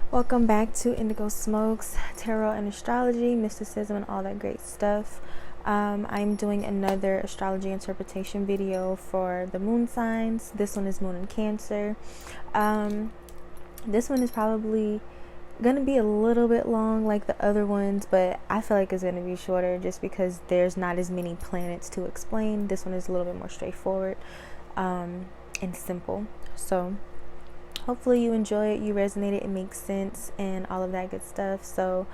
Welcome back to Indigo Smokes, Tarot and Astrology, Mysticism, and all that great stuff. I'm doing another astrology interpretation video for the moon signs. This one is Moon in Cancer. This one is probably gonna be a little bit long like the other ones, but I feel like it's gonna be shorter just because there's not as many planets to explain. This one is a little bit more straightforward and simple. So hopefully you enjoy it, you resonate it, it makes sense, and all of that good stuff. So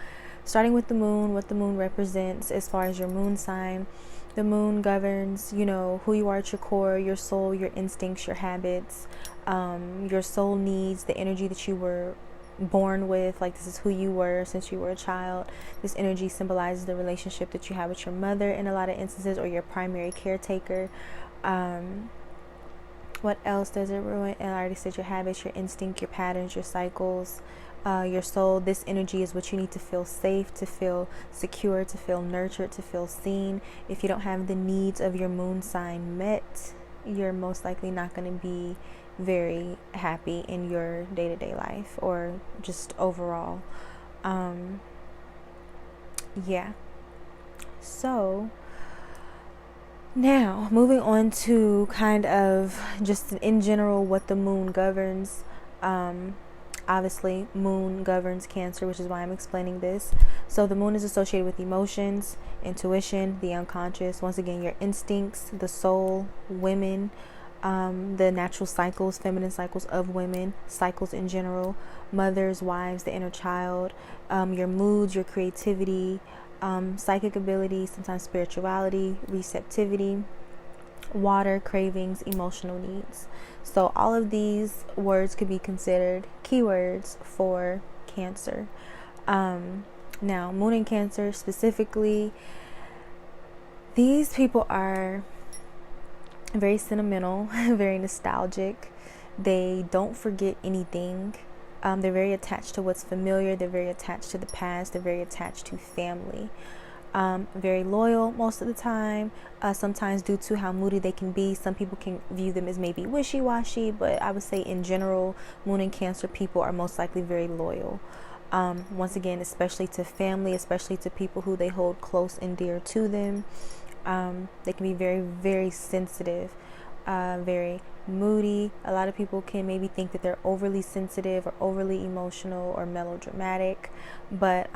starting with the moon, what the moon represents as far as your moon sign. The moon governs, who you are at your core, your soul, your instincts, your habits, your soul needs, the energy that you were born with. Like, this is who you were since you were a child. This energy symbolizes the relationship that you have with your mother in a lot of instances, or your primary caretaker. What else does it ruin? And I already said your habits, your instinct, your patterns, your cycles, your soul. This energy is what you need to feel safe, to feel secure, to feel nurtured, to feel seen. If you don't have the needs of your moon sign met, you're most likely not going to be very happy in your day-to-day life or just overall. Yeah. So now, moving on to kind of just in general what the moon governs. Obviously, moon governs Cancer, which is why I'm explaining this. So the moon is associated with emotions, intuition, the unconscious. Once again, your instincts, the soul, women, the natural cycles, feminine cycles of women, cycles in general, mothers, wives, the inner child, your moods, your creativity, psychic ability, sometimes spirituality, receptivity, water, cravings, emotional needs. So all of these words could be considered keywords for Cancer. Now, Moon in Cancer specifically, these people are very sentimental, very nostalgic. They don't forget anything. They're very attached to what's familiar. They're very attached to the past. They're very attached to family. Very loyal most of the time. Sometimes due to how moody they can be, some people can view them as maybe wishy-washy, but I would say in general, Moon and Cancer people are most likely very loyal. Once again, especially to family, especially to people who they hold close and dear to them. They can be very, very sensitive, very moody. A lot of people can maybe think that they're overly sensitive or overly emotional or melodramatic, but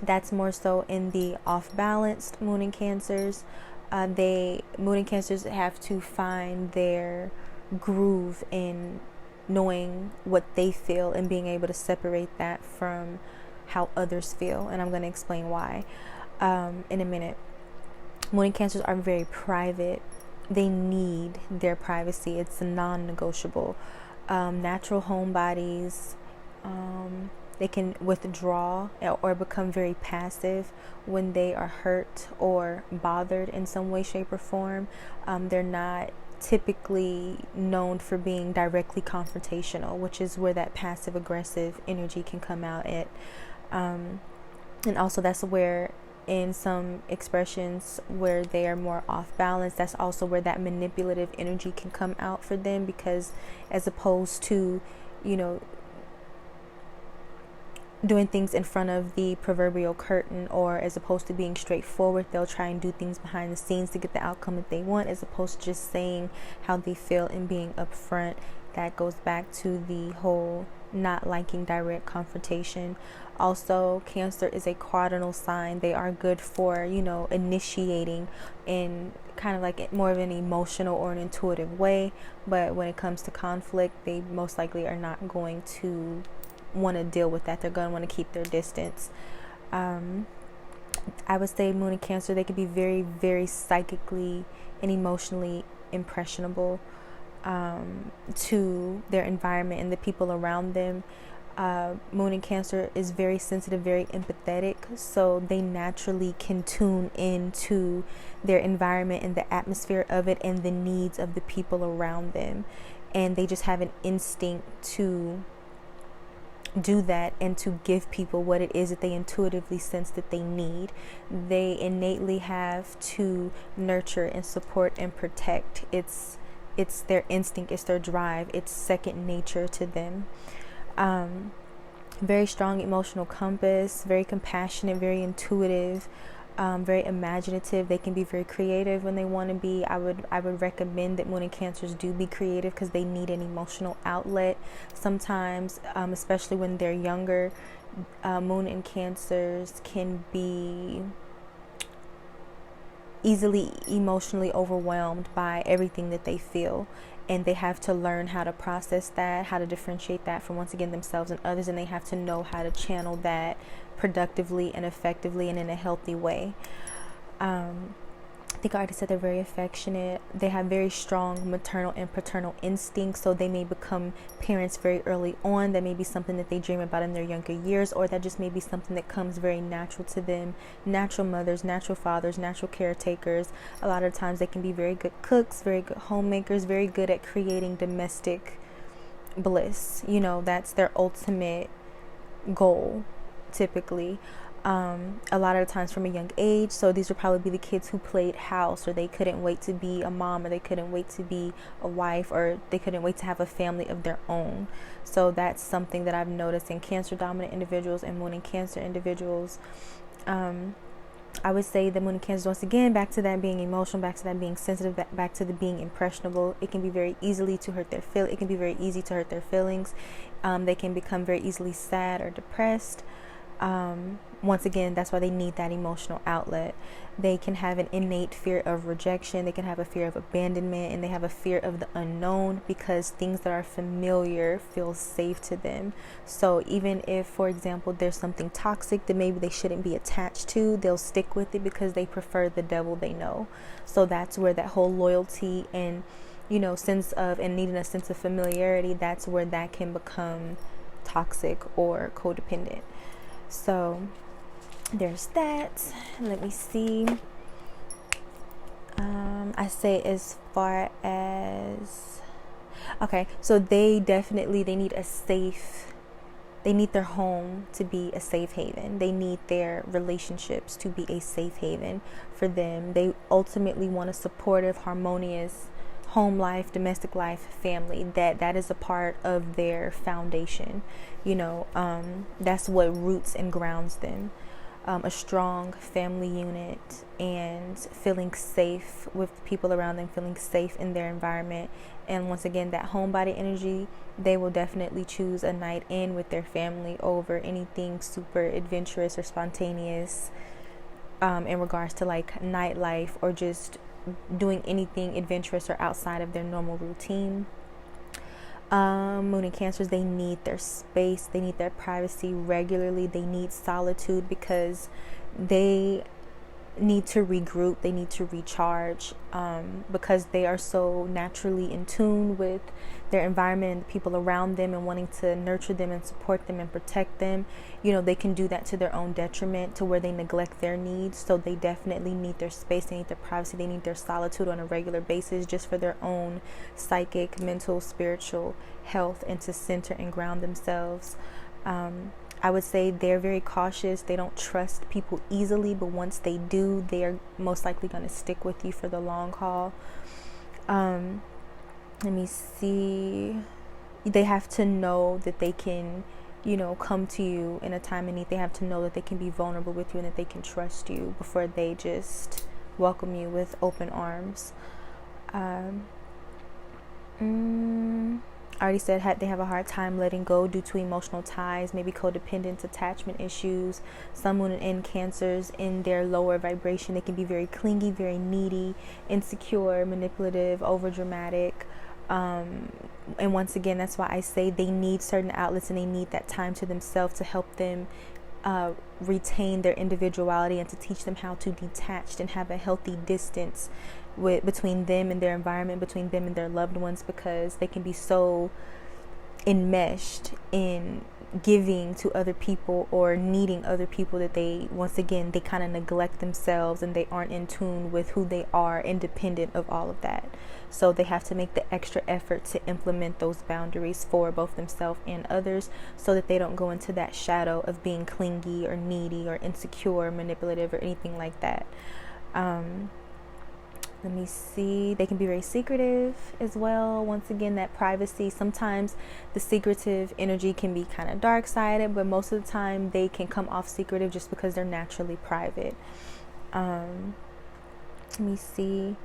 that's more so in the off-balanced Moon and Cancers. Moon and Cancers have to find their groove in knowing what they feel and being able to separate that from how others feel, and I'm going to explain why in a minute. Moon and Cancers are very private. They need their privacy. It's non-negotiable. Natural homebodies. They can withdraw or become very passive when they are hurt or bothered in some way, shape, or form. They're not typically known for being directly confrontational, which is where that passive aggressive energy can come out at. And also that's where in some expressions where they are more off balance, that's also where that manipulative energy can come out for them, because as opposed to, doing things in front of the proverbial curtain, or as opposed to being straightforward, they'll try and do things behind the scenes to get the outcome that they want, as opposed to just saying how they feel and being upfront. That goes back to the whole not liking direct confrontation. Also, Cancer is a cardinal sign. They are good for, initiating in kind of like more of an emotional or an intuitive way, but when it comes to conflict, they most likely are not going to want to deal with that. They're going to want to keep their distance. I would say Moon and Cancer, they could be very, very psychically and emotionally impressionable to their environment and the people around them. Moon and Cancer is very sensitive, very empathetic, so they naturally can tune into their environment and the atmosphere of it and the needs of the people around them, and they just have an instinct to do that and to give people what it is that they intuitively sense that they need. They innately have to nurture and support and protect. It's their instinct, it's their drive, it's second nature to them. very strong emotional compass, very compassionate, very intuitive, very imaginative. They can be very creative when they want to be. I would recommend that Moon and Cancers do be creative because they need an emotional outlet sometimes, especially when they're younger. Moon and Cancers can be easily emotionally overwhelmed by everything that they feel, and they have to learn how to process that, how to differentiate that from, once again, themselves and others, and they have to know how to channel that productively and effectively and in a healthy way. I think I already said they're very affectionate. They have very strong maternal and paternal instincts, so they may become parents very early on. That may be something that they dream about in their younger years, or that just may be something that comes very natural to them. Natural mothers, natural fathers, natural caretakers. A lot of times they can be very good cooks, very good homemakers, very good at creating domestic bliss. That's their ultimate goal, typically. A lot of the times from a young age. So these would probably be the kids who played house, or they couldn't wait to be a mom, or they couldn't wait to be a wife, or they couldn't wait to have a family of their own. So that's something that I've noticed in Cancer dominant individuals and Moon and Cancer individuals. I would say the Moon and Cancer, once again, back to that being emotional, back to that being sensitive, back to the being impressionable. It can be very easily to hurt their feel. It can be very easy to hurt their feelings. They can become very easily sad or depressed. Once again, that's why they need that emotional outlet. They can have an innate fear of rejection. They can have a fear of abandonment, and they have a fear of the unknown because things that are familiar feel safe to them. So even if, for example, there's something toxic that maybe they shouldn't be attached to, they'll stick with it because they prefer the devil they know. So that's where that whole loyalty and, sense of, and needing a sense of familiarity, that's where that can become toxic or codependent. So there's that. Let me see. I say as far as, okay, so they need they need their home to be a safe haven. They need their relationships to be a safe haven for them. They ultimately want a supportive, harmonious home life, domestic life, family. That is a part of their foundation. That's what roots and grounds them. A strong family unit and feeling safe with people around them, feeling safe in their environment. And once again, that homebody energy, they will definitely choose a night in with their family over anything super adventurous or spontaneous in regards to like nightlife or just doing anything adventurous or outside of their normal routine. Moon and Cancers, they need their space, they need their privacy regularly, they need solitude because they need to regroup, they need to recharge, because they are so naturally in tune with their environment and the people around them and wanting to nurture them and support them and protect them. They can do that to their own detriment, to where they neglect their needs. So they definitely need their space, they need their privacy, they need their solitude on a regular basis, just for their own psychic, mental, spiritual health, and to center and ground themselves. I would say they're very cautious. They don't trust people easily, but once they do, they are most likely going to stick with you for the long haul. Let me see. They have to know that they can, come to you in a time of need. They have to know that they can be vulnerable with you and that they can trust you before they just welcome you with open arms. I already said they have a hard time letting go due to emotional ties, maybe codependence, attachment issues. Some Moon and Cancers in their lower vibration, they can be very clingy, very needy, insecure, manipulative, overdramatic. And once again, that's why I say they need certain outlets and they need that time to themselves to help them retain their individuality and to teach them how to detach and have a healthy distance between them and their environment, between them and their loved ones, because they can be so enmeshed in giving to other people or needing other people that they kind of neglect themselves and they aren't in tune with who they are, independent of all of that. So they have to make the extra effort to implement those boundaries for both themselves and others, so that they don't go into that shadow of being clingy or needy or insecure, manipulative, or anything like that. Let me see. They can be very secretive as well. Once again, that privacy. Sometimes the secretive energy can be kind of dark-sided, but most of the time they can come off secretive just because they're naturally private. Let me see.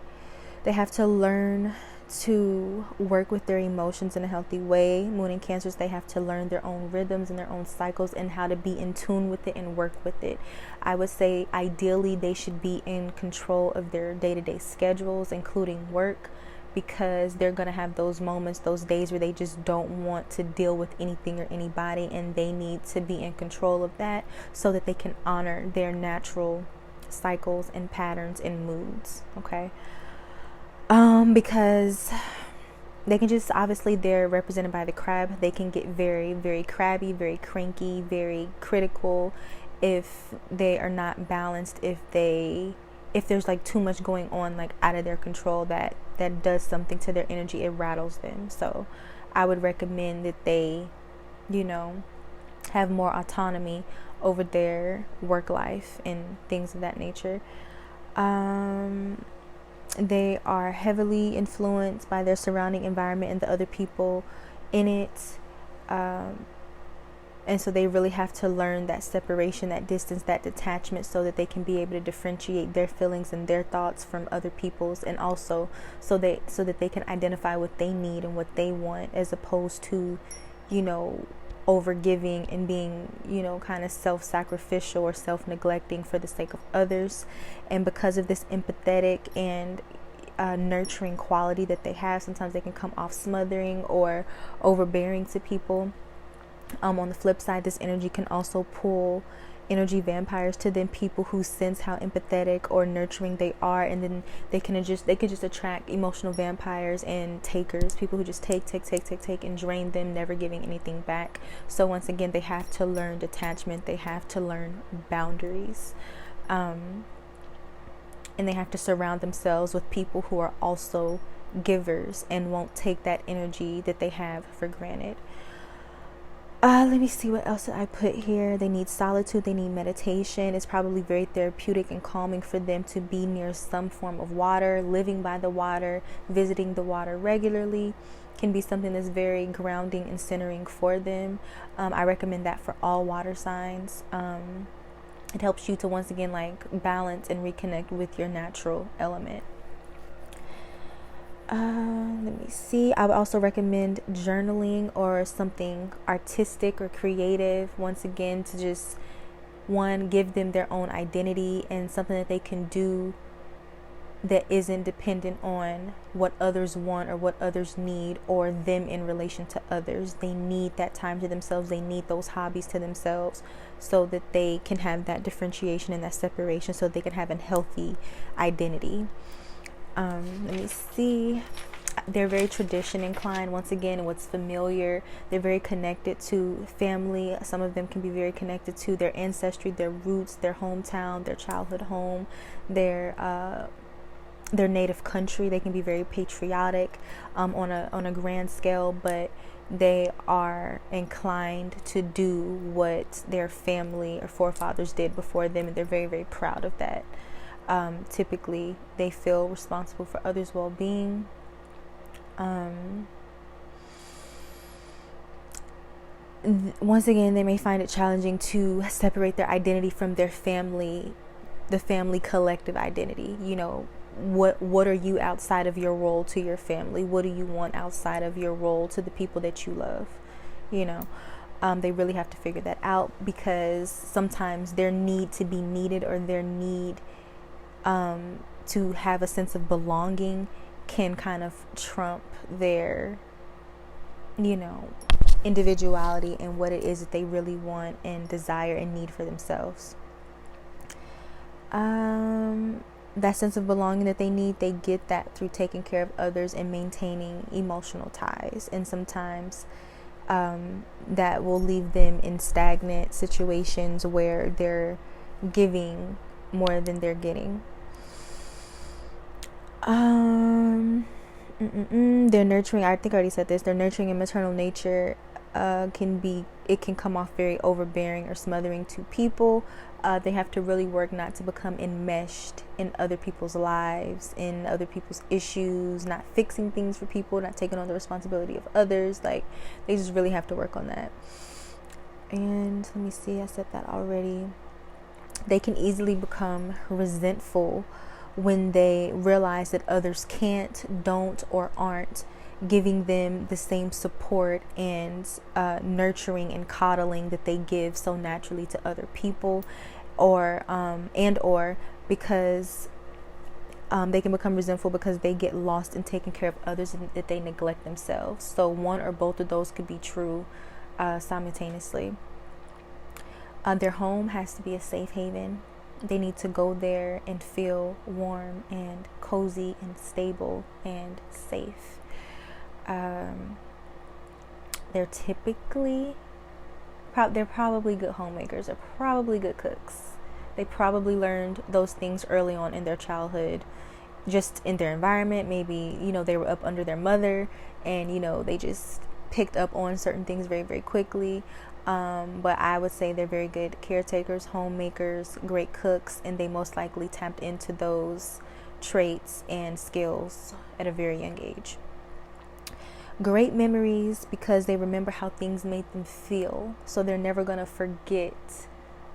They have to learn to work with their emotions in a healthy way. Moon and Cancers, they have to learn their own rhythms and their own cycles and how to be in tune with it and work with it. I would say ideally they should be in control of their day-to-day schedules, including work, because they're going to have those moments, those days where they just don't want to deal with anything or anybody, and they need to be in control of that so that they can honor their natural cycles and patterns and moods. Okay. Because they can just, obviously they're represented by the crab. They can get very, very crabby, very cranky, very critical if they are not balanced, if there's like too much going on, like out of their control, that does something to their energy, it rattles them. So I would recommend that they, have more autonomy over their work life and things of that nature. They are heavily influenced by their surrounding environment and the other people in it. And so they really have to learn that separation, that distance, that detachment, so that they can be able to differentiate their feelings and their thoughts from other people's, and also so that they can identify what they need and what they want, as opposed to, overgiving and being, kind of self-sacrificial or self-neglecting for the sake of others. And because of this empathetic and nurturing quality that they have, sometimes they can come off smothering or overbearing to people. On the flip side, this energy can also pull energy vampires to them, people who sense how empathetic or nurturing they are, and then they can just attract emotional vampires and takers, people who just take and drain them, never giving anything back. So once again, they have to learn detachment, they have to learn boundaries, and they have to surround themselves with people who are also givers and won't take that energy that they have for granted. Let me see what else did I put here. They need solitude, they need meditation. It's probably very therapeutic and calming for them to be near some form of water. Living by the water, visiting the water regularly can be something that's very grounding and centering for them. I recommend that for all water signs. It helps you to, once again, like balance and reconnect with your natural element. Let me see. I would also recommend journaling or something artistic or creative, once again, to just, one, give them their own identity and something that they can do that isn't dependent on what others want or what others need, or them in relation to others. They need that time to themselves. They need those hobbies to themselves so that they can have that differentiation and that separation, so they can have a healthy identity. Let me see. They're very tradition inclined, once again, what's familiar. They're very connected to family. Some of them can be very connected to their ancestry, their roots, their hometown, their childhood home, their native country. They can be very patriotic on a grand scale, but they are inclined to do what their family or forefathers did before them, and they're very, very proud of that. Typically, they feel responsible for others' well-being. Once again, they may find it challenging to separate their identity from their family, the family collective identity. What are you outside of your role to your family? What do you want outside of your role to the people that you love? They really have to figure that out, because sometimes their need to be needed, or their need to have a sense of belonging, can kind of trump their, individuality and what it is that they really want and desire and need for themselves. That sense of belonging that they need, they get that through taking care of others and maintaining emotional ties. And sometimes that will leave them in stagnant situations where they're giving more than they're getting. Their nurturing, I think I already said this, their nurturing and maternal nature can be it can come off very overbearing or smothering to people. They have to really work not to become enmeshed in other people's lives, in other people's issues, not fixing things for people, not taking on the responsibility of others. Like, they just really have to work on that. And let me see, I said that already. They can easily become resentful when they realize that others can't, don't, or aren't giving them the same support and nurturing and coddling that they give so naturally to other people, or because they can become resentful because they get lost in taking care of others and that they neglect themselves. So one or both of those could be true simultaneously. Their home has to be a safe haven. They need to go there and feel warm and cozy and stable and safe. They're probably good homemakers. They're probably good cooks. They probably learned those things early on in their childhood, just in their environment. Maybe, they were up under their mother and, they just picked up on certain things very, very quickly. But I would say they're very good caretakers, homemakers, great cooks, and they most likely tapped into those traits and skills at a very young age. Great memories because they remember how things made them feel. So they're never going to forget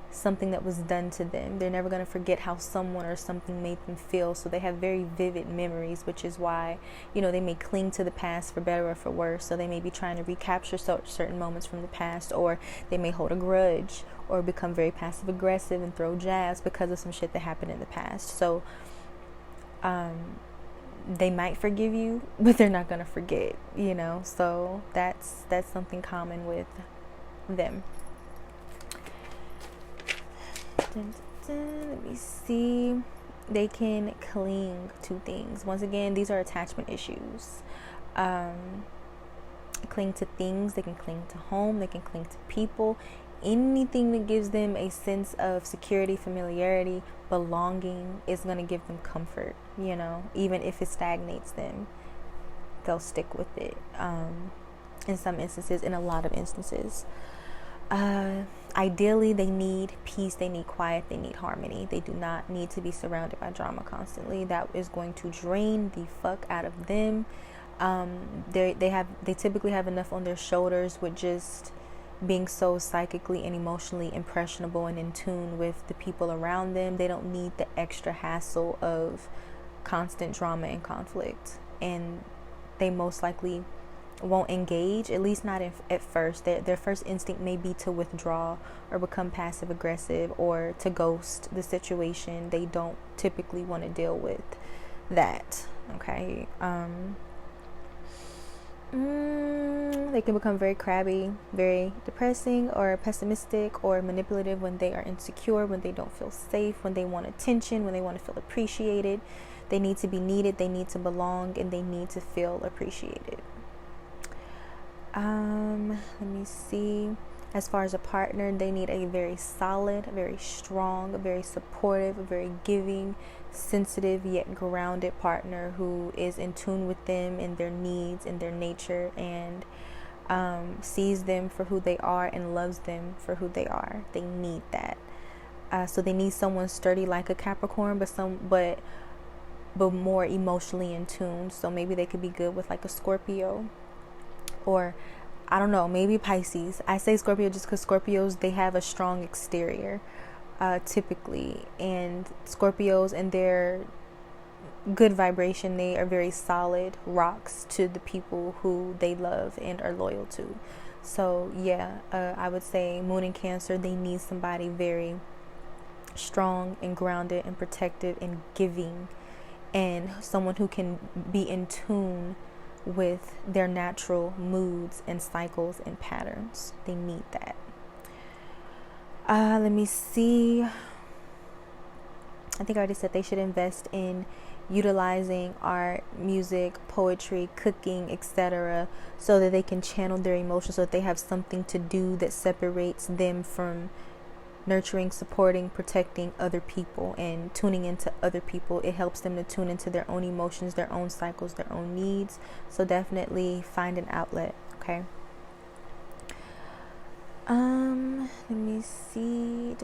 something that was done to them. They're never going to forget how someone or something made them feel. So they have very vivid memories, which is why, they may cling to the past for better or for worse. So they may be trying to recapture certain moments from the past, or they may hold a grudge or become very passive aggressive and throw jabs because of some shit that happened in the past. So, they might forgive you, but they're not going to forget, so that's something common with them. Let me see. They can cling to things. Once again, these are attachment issues. Cling to things. They can cling to home. They can cling to people. Anything that gives them a sense of security, familiarity, belonging is going to give them comfort, even if it stagnates them, they'll stick with it. In some instances, in a lot of instances. Ideally, they need peace, they need quiet, they need harmony. They do not need to be surrounded by drama constantly. That is going to drain the fuck out of them. They typically have enough on their shoulders with just being so psychically and emotionally impressionable and in tune with the people around them. They don't need the extra hassle of constant drama and conflict, and they most likely won't engage, at least not at first. Their first instinct may be to withdraw or become passive aggressive or to ghost the situation. They don't typically want to deal with that. Okay. They can become very crabby, very depressing or pessimistic or manipulative when they are insecure, when they don't feel safe, when they want attention, when they want to feel appreciated. They need to be needed, they need to belong, and they need to feel appreciated. Let me see. As far as a partner, they need a very solid, very strong, very supportive, very giving, sensitive yet grounded partner who is in tune with them and their needs and their nature, and sees them for who they are and loves them for who they are. They need that. So they need someone sturdy like a Capricorn, but more emotionally in tune. So maybe they could be good with like a Scorpio, or I don't know, maybe Pisces. I say Scorpio just because Scorpios, they have a strong exterior typically, and Scorpios and their good vibration, they are very solid rocks to the people who they love and are loyal to. So yeah, I would say Moon in Cancer, they need somebody very strong and grounded and protective and giving, and someone who can be in tune with their natural moods and cycles and patterns. They need that. Let me see. I think I already said they should invest in utilizing art, music, poetry, cooking, etc., so that they can channel their emotions, so that they have something to do that separates them from nurturing, supporting, protecting other people and tuning into other people. It helps them to tune into their own emotions, their own cycles, their own needs. So definitely find an outlet. Okay. see.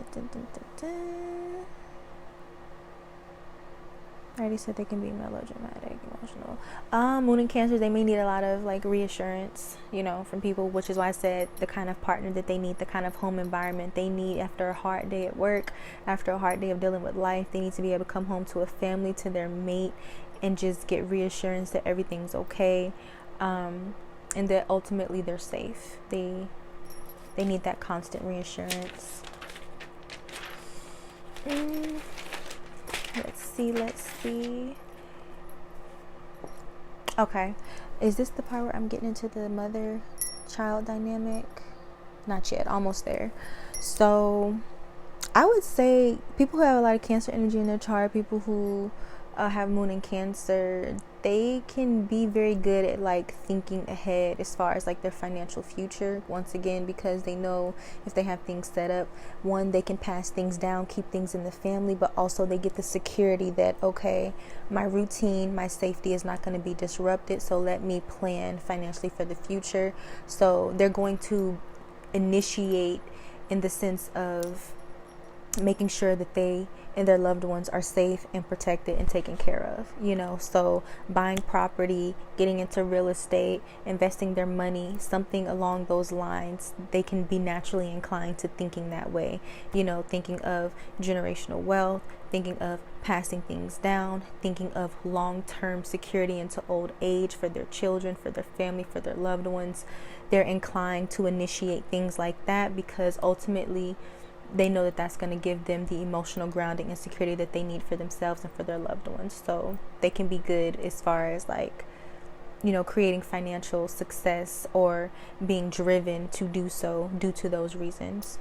I already said they can be melodramatic, emotional. Moon and Cancer, they may need a lot of like reassurance, from people, which is why I said the kind of partner that they need, the kind of home environment they need after a hard day at work, after a hard day of dealing with life. They need to be able to come home to a family, to their mate, and just get reassurance that everything's okay, and that ultimately they're safe. They need that constant reassurance. Let's see. Okay. Is this the part where I'm getting into the mother-child dynamic? Not yet. Almost there. So, I would say people who have a lot of Cancer energy in their chart, people who have Moon in Cancer, they can be very good at like thinking ahead as far as like their financial future, once again, because they know if they have things set up, one, they can pass things down, keep things in the family, but also they get the security that, okay, my routine, my safety is not going to be disrupted, so let me plan financially for the future. So they're going to initiate in the sense of making sure that they and their loved ones are safe and protected and taken care of, so buying property, getting into real estate, investing their money, something along those lines. They can be naturally inclined to thinking that way, thinking of generational wealth, thinking of passing things down, thinking of long-term security into old age for their children, for their family, for their loved ones. They're inclined to initiate things like that because ultimately they know that that's going to give them the emotional grounding and security that they need for themselves and for their loved ones. So they can be good as far as like, creating financial success or being driven to do so due to those reasons.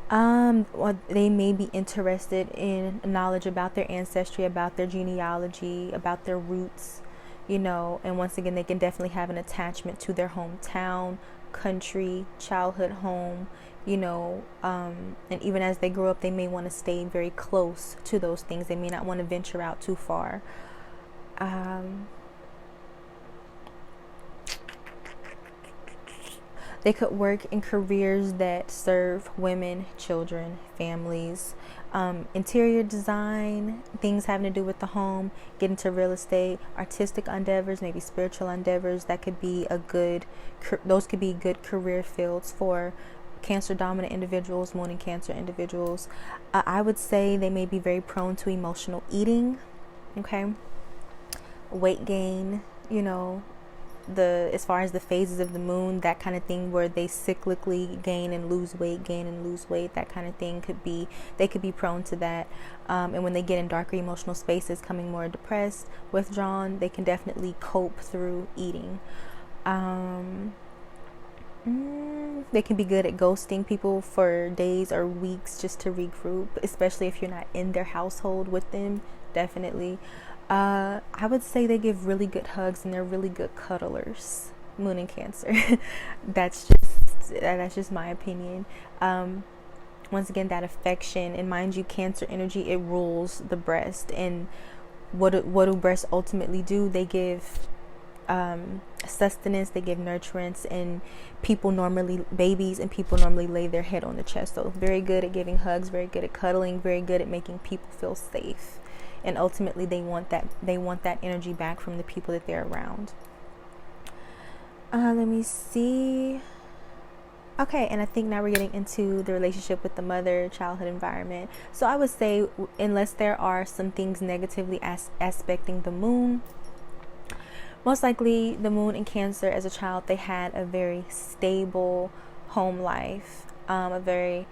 They may be interested in knowledge about their ancestry, about their genealogy, about their roots, and once again, they can definitely have an attachment to their hometown, country, childhood home, and even as they grow up, they may want to stay very close to those things. They may not want to venture out too far. They could work in careers that serve women, children, families, interior design, things having to do with the home, get into real estate, artistic endeavors, maybe spiritual endeavors. Those could be good career fields for Cancer dominant individuals, Moon and Cancer individuals. I would say they may be very prone to emotional eating, okay, weight gain, as far as the phases of the moon, that kind of thing, where they cyclically gain and lose weight, that kind of thing they could be prone to that. And when they get in darker emotional spaces, coming more depressed, withdrawn, they can definitely cope through eating. They can be good at ghosting people for days or weeks just to regroup, especially if you're not in their household with them. Definitely. I would say they give really good hugs and they're really good cuddlers, Moon and Cancer. That's just my opinion. Once again, that affection, and mind you, Cancer energy, it rules the breast. And what do breasts ultimately do? They give sustenance, they give nurturance, and babies and people normally lay their head on the chest. So very good at giving hugs, very good at cuddling, very good at making people feel safe. And ultimately they want that energy back from the people that they're around. Let me see. Okay, and I think now we're getting into the relationship with the mother-childhood environment. So I would say, unless there are some things negatively aspecting the moon, most likely the moon in Cancer as a child, they had a very stable home life, a very,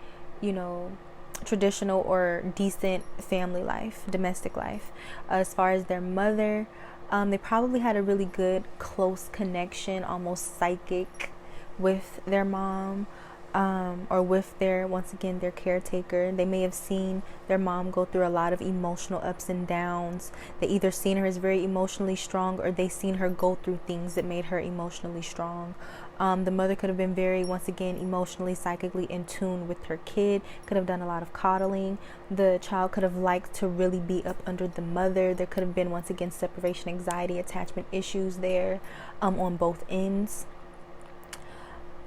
traditional or decent family life, domestic life. As far as their mother, they probably had a really good, close connection, almost psychic, with their mom, or with once again, their caretaker. They may have seen their mom go through a lot of emotional ups and downs. They either seen her as very emotionally strong, or they seen her go through things that made her emotionally strong. The mother could have been very, once again, emotionally, psychically in tune with her kid, could have done a lot of coddling. The child could have liked to really be up under the mother. There could have been, once again, separation anxiety, attachment issues there, on both ends.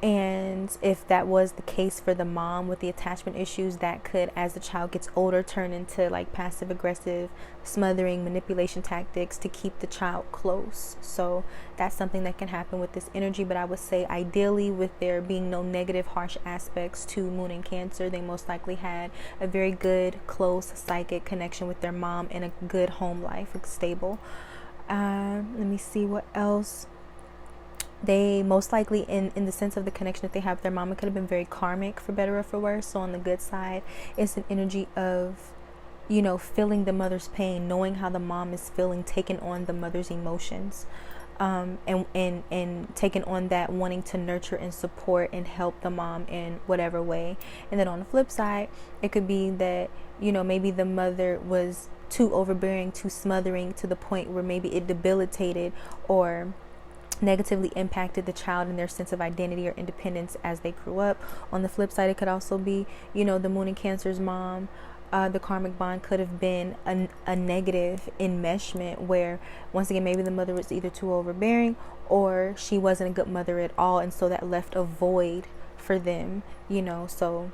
And if that was the case for the mom with the attachment issues, that could, as the child gets older, turn into like passive aggressive, smothering, manipulation tactics to keep the child close. So that's something that can happen with this energy. But I would say ideally, with there being no negative, harsh aspects to Moon in Cancer, they most likely had a very good, close psychic connection with their mom and a good home life, stable. Let me see what else. They most likely, in the sense of the connection that they have with their mom, it could have been very karmic, for better or for worse. So on the good side, it's an energy of, feeling the mother's pain, knowing how the mom is feeling, taking on the mother's emotions, and taking on that, wanting to nurture and support and help the mom in whatever way. And then on the flip side, it could be that, maybe the mother was too overbearing, too smothering, to the point where maybe it debilitated or negatively impacted the child and their sense of identity or independence as they grew up. On the flip side, it could also be, the Moon in Cancer's mom, the karmic bond could have been a negative enmeshment where, once again, maybe the mother was either too overbearing or she wasn't a good mother at all, and so that left a void for them, so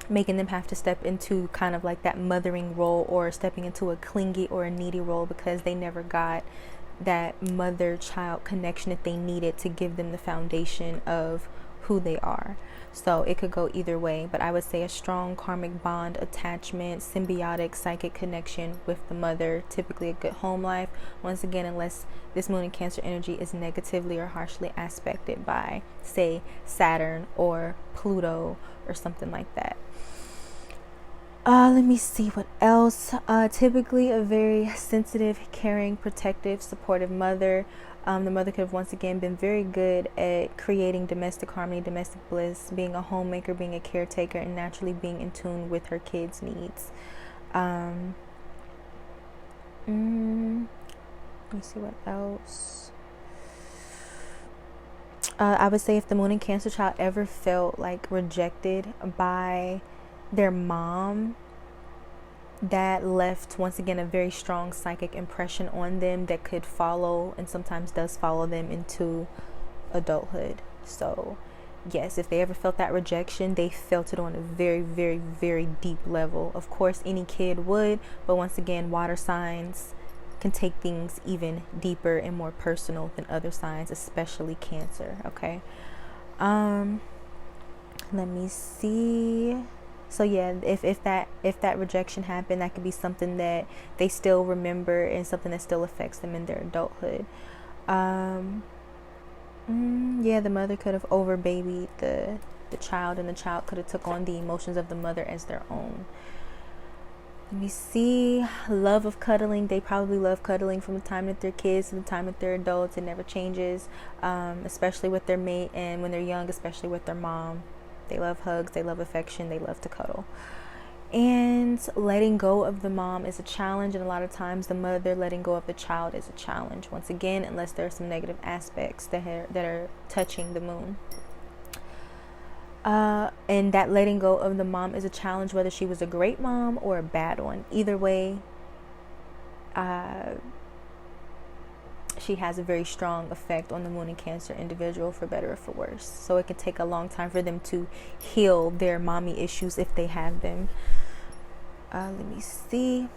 making them have to step into kind of like that mothering role, or stepping into a clingy or a needy role, because they never got that mother-child connection that they needed to give them the foundation of who they are. So it could go either way, but I would say a strong karmic bond, attachment, symbiotic psychic connection with the mother, typically a good home life, once again, unless this Moon in Cancer energy is negatively or harshly aspected by, say, Saturn or Pluto or something like that. Let me see what else. Typically a very sensitive, caring, protective, supportive mother. The mother could have once again been very good at creating domestic harmony, domestic bliss, being a homemaker, being a caretaker, and naturally being in tune with her kids' needs. Let me see what else. I would say if the Moon in Cancer child ever felt like rejected by their mom, that left, once again, a very strong psychic impression on them that could follow, and sometimes does follow them into adulthood. So yes, if they ever felt that rejection, they felt it on a very, very, very deep level. Of course, any kid would, but once again, water signs can take things even deeper and more personal than other signs, especially Cancer. Okay. Let me see. So yeah, if that rejection happened, that could be something that they still remember and something that still affects them in their adulthood. Yeah, the mother could have overbabied the child, and the child could have took on the emotions of the mother as their own. Let me see. Love of cuddling. They probably love cuddling from the time that they're kids to the time that they're adults. It never changes, especially with their mate, and when they're young, especially with their mom. They love hugs, they love affection, they love to cuddle. And letting go of the mom is a challenge, and a lot of times the mother letting go of the child is a challenge, once again, unless there are some negative aspects that are touching the moon. And that letting go of the mom is a challenge, whether she was a great mom or a bad one. Either way, she has a very strong effect on the Moon in Cancer individual, for better or for worse. So it can take a long time for them to heal their mommy issues if they have them. Let me see.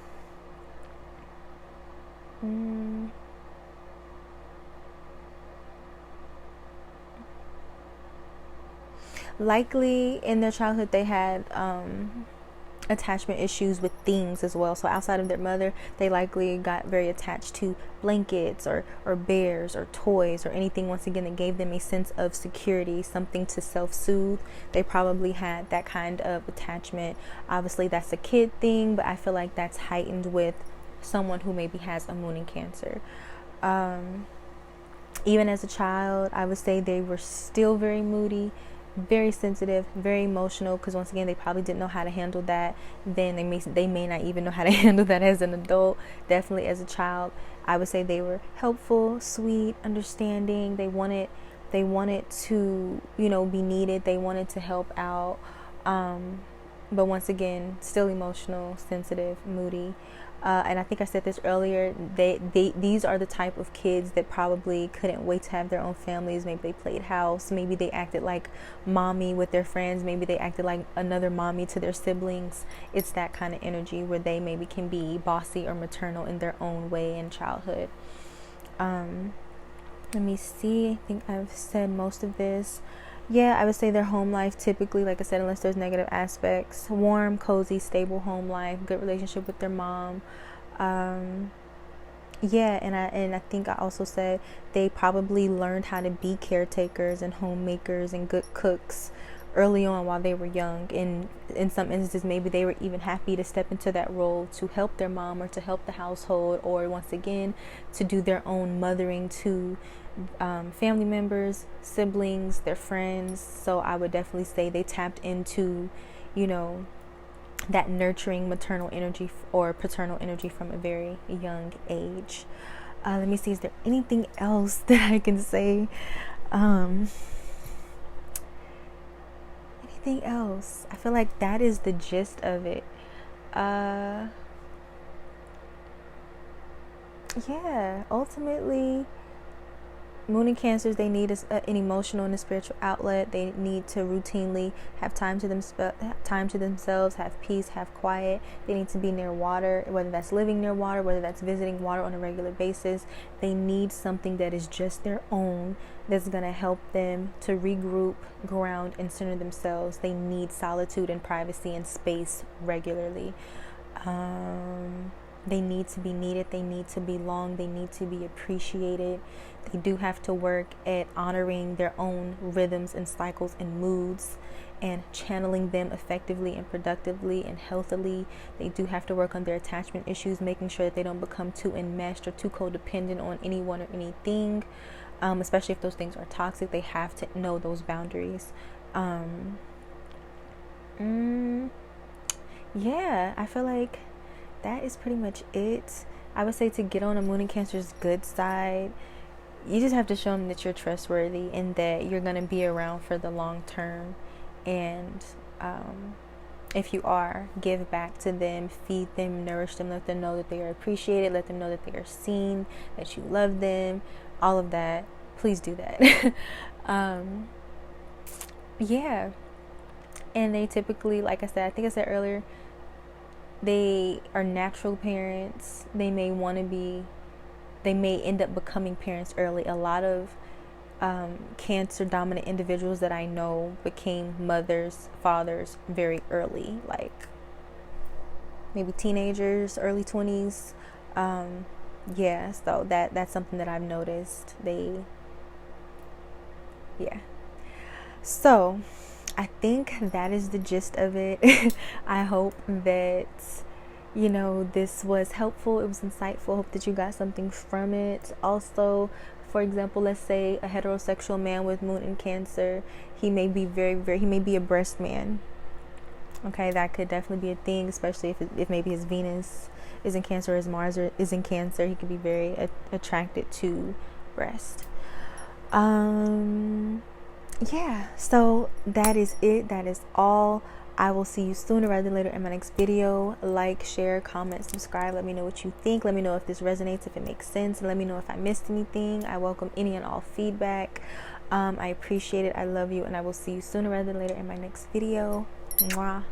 Likely in their childhood they had attachment issues with things as well. So outside of their mother, they likely got very attached to blankets or bears or toys or anything, once again, that gave them a sense of security, something to self-soothe. They probably had that kind of attachment. Obviously that's a kid thing, but I feel like that's heightened with someone who maybe has a Moon in Cancer. Even as a child, I would say they were still very moody, very sensitive, very emotional, because once again, they probably didn't know how to handle that then. They may not even know how to handle that as an adult. Definitely as a child, I would say they were helpful, sweet, understanding. They wanted to, be needed. They wanted to help out, but once again, still emotional, sensitive, moody. And I think I said this earlier, these are the type of kids that probably couldn't wait to have their own families. Maybe they played house, maybe they acted like mommy with their friends, maybe they acted like another mommy to their siblings. It's that kind of energy where they maybe can be bossy or maternal in their own way in childhood. Let me see, I think I've said most of this. Yeah, I would say their home life typically, like I said, unless there's negative aspects, warm, cozy, stable home life, good relationship with their mom. Yeah, and I think I also said they probably learned how to be caretakers and homemakers and good cooks early on while they were young. And in some instances, maybe they were even happy to step into that role to help their mom or to help the household, or once again to do their own mothering to family members, siblings, their friends. So I would definitely say they tapped into, you know, that nurturing maternal energy or paternal energy from a very young age. Let me see, is there anything else that I can say? Anything else? I feel like that is the gist of it. Yeah, ultimately, Moon and Cancers, they need an emotional and a spiritual outlet. They need to routinely have time to themselves, have peace, have quiet. They need to be near water, whether that's living near water, whether that's visiting water on a regular basis. They need something that is just their own, that's going to help them to regroup, ground, and center themselves. They need solitude and privacy and space regularly. They need to be needed. They need to belong. They need to be appreciated. They do have to work at honoring their own rhythms and cycles and moods and channeling them effectively and productively and healthily. They do have to work on their attachment issues, making sure that they don't become too enmeshed or too codependent on anyone or anything, especially if those things are toxic. They have to know those boundaries. Yeah, I feel like that is pretty much it. I would say to get on a Moon and Cancer's good side, you just have to show them that you're trustworthy and that you're going to be around for the long term. And if you are, give back to them, feed them, nourish them, let them know that they are appreciated, let them know that they are seen, that you love them, all of that. Please do that. Yeah. And they typically, like I said, I think I said earlier, they are natural parents. They may end up becoming parents early. A lot of Cancer dominant individuals that I know became mothers, fathers very early, like maybe teenagers, early 20s. Yeah, so that's something that I've noticed. Yeah. So I think that is the gist of it. I hope that, you know, this was helpful. It was insightful. Hope that you got something from it. Also, for example, let's say a heterosexual man with Moon in Cancer, he may be he may be a breast man. Okay, that could definitely be a thing, especially if maybe his Venus is in Cancer, his Mars is in Cancer. He could be very attracted to breast. Yeah, so that is it. That is all. I will see you sooner rather than later in my next video. Like, share, comment, subscribe. Let me know what you think. Let me know if this resonates, if it makes sense. Let me know if I missed anything. I welcome any and all feedback. I appreciate it. I love you, and I will see you sooner rather than later in my next video. Mwah.